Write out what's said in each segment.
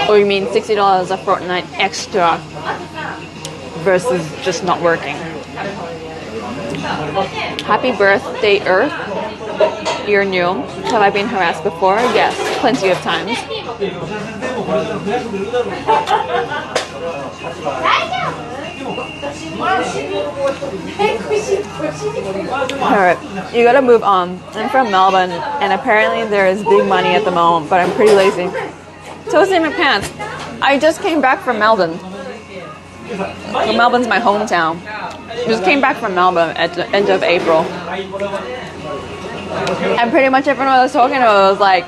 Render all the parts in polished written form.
Or you mean $60 a fortnight extra versus just not working? Happy birthday, Earth. You're new. Have I been harassed before? Yes, plenty of times. Alright, you gotta move on. I'm from Melbourne, and apparently there is big money at the moment, but I'm pretty lazy. Toasting my pants. I just came back from Melbourne. Well, Melbourne's my hometown. Just came back from Melbourne at the end of April. And pretty much everyone I was talking to was like,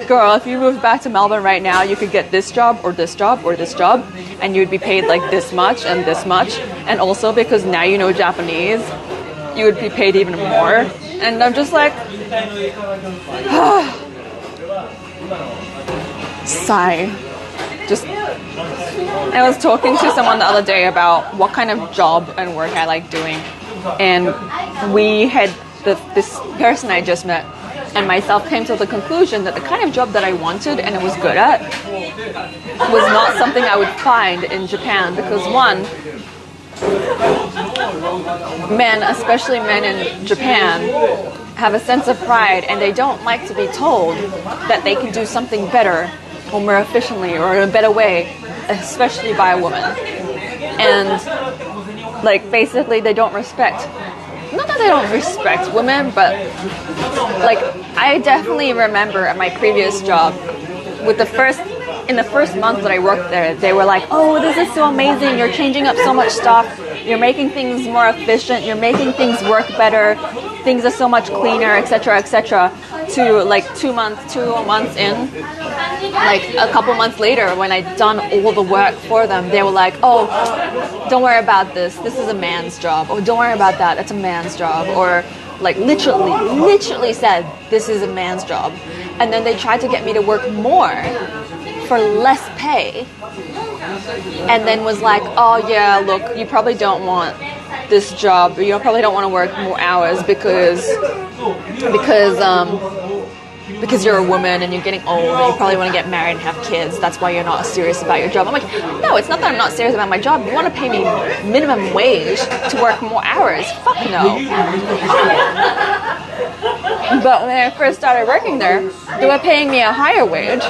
girl, if you moved back to Melbourne right now, you could get this job or this job or this job, and you'd be paid like this much and this much. And also because now you know Japanese, you would be paid even more. And I'm just like, sigh. I was talking to someone the other day about what kind of job and work I like doing. And we had this person I just met and myself came to the conclusion that the kind of job that I wanted and I was good at was not something I would find in Japan, because one, men, especially men in Japan, have a sense of pride and they don't like to be told that they can do something better or more efficiently or in a better way, especially by a woman. And like basically they don't respect, not that they don't respect women, but like I definitely remember at my previous job in the first month that I worked there, they were like, oh, this is so amazing, you're changing up so much stuff, you're making things more efficient, you're making things work better, things are so much cleaner, etc. To like 2 months in, like a couple months later when I'd done all the work for them, they were like, oh, don't worry about this is a man's job, or don't worry about that, it's a man's job, or like literally said this is a man's job. And then they tried to get me to work more for less pay, and then was like, oh yeah, look, you probably don't want this job, you probably don't want to work more hours because you're a woman and you're getting old and you probably want to get married and have kids. That's why you're not serious about your job. I'm like, no, it's not that I'm not serious about my job. You want to pay me minimum wage to work more hours? Fuck no. But when I first started working there, they were paying me a higher wage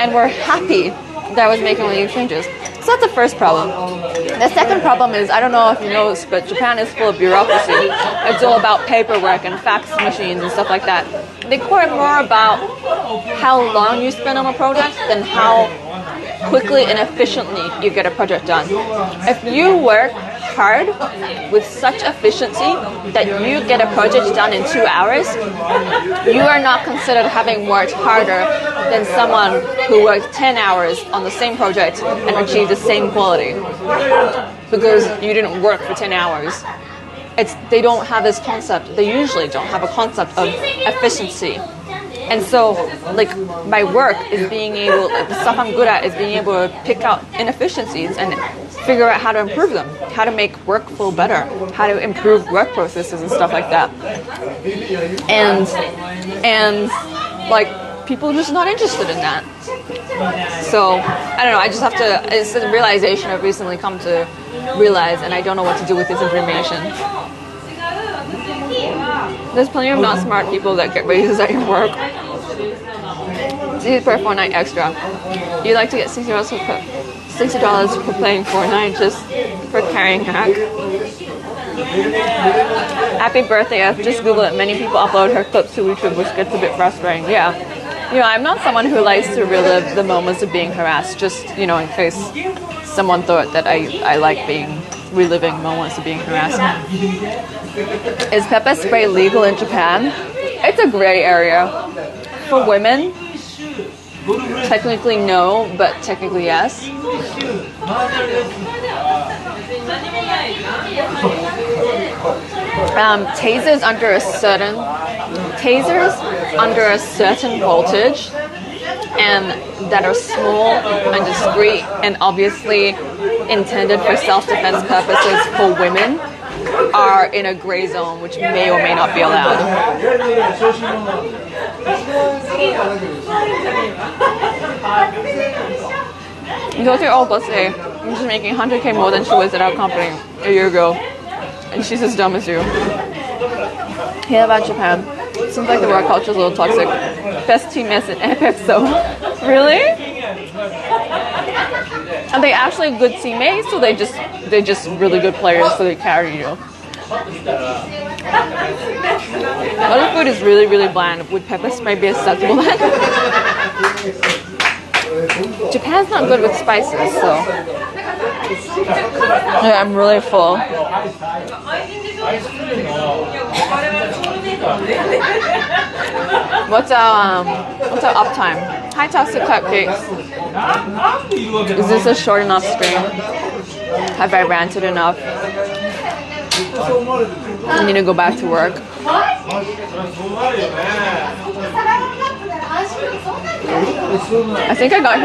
and were happy that I was making all these changes. So that's the first problem. The second problem is, I don't know if you know this, but Japan is full of bureaucracy. It's all about paperwork and fax machines and stuff like that. They care more about how long you spend on a project than how quickly and efficiently you get a project done. If you work hard with such efficiency that you get a project done in 2 hours, you are not considered having worked harder than someone who worked 10 hours on the same project and achieved the same quality, because you didn't work for 10 hours. They don't have this concept. They usually don't have a concept of efficiency. And so, like, my work is the stuff I'm good at is being able to pick out inefficiencies and figure out how to improve them, how to make workflow better, how to improve work processes and stuff like that. And like, people are just not interested in that. So, I don't know, it's a realization I've recently come to realize, and I don't know what to do with this information. There's plenty of not smart people that get raises at your work. $60 per fortnight extra. You like to get $60 per playing Fortnite just for carrying hack. Happy birthday, I've just Googled it. Many people upload her clips to YouTube, which gets a bit frustrating. Yeah. You know, I'm not someone who likes to relive the moments of being harassed, just, you know, in case someone thought that I like reliving moments of being harassed. Is pepper spray legal in Japan? It's a gray area. For women, technically no, but technically yes. Tasers under a certain voltage and that are small and discreet and obviously intended for self-defense purposes for women are in a gray zone, which may or may not be allowed. You go to, oh, let's say she's making 100K more than she was at our company a year ago, and she's as dumb as you. Hear about Japan? Seems like the work culture is a little toxic. Best teammates in Apex though. Really? Are they actually good teammates, or they're just really good players, so they carry you? A lot of food is really, really bland. Would peppers maybe acceptable then? Japan's not good with spices, so yeah, I'm really full. What's our uptime? Hi, Toxic Cupcakes. Is this a short enough stream? Have I ranted enough? I need to go back to work. I think I got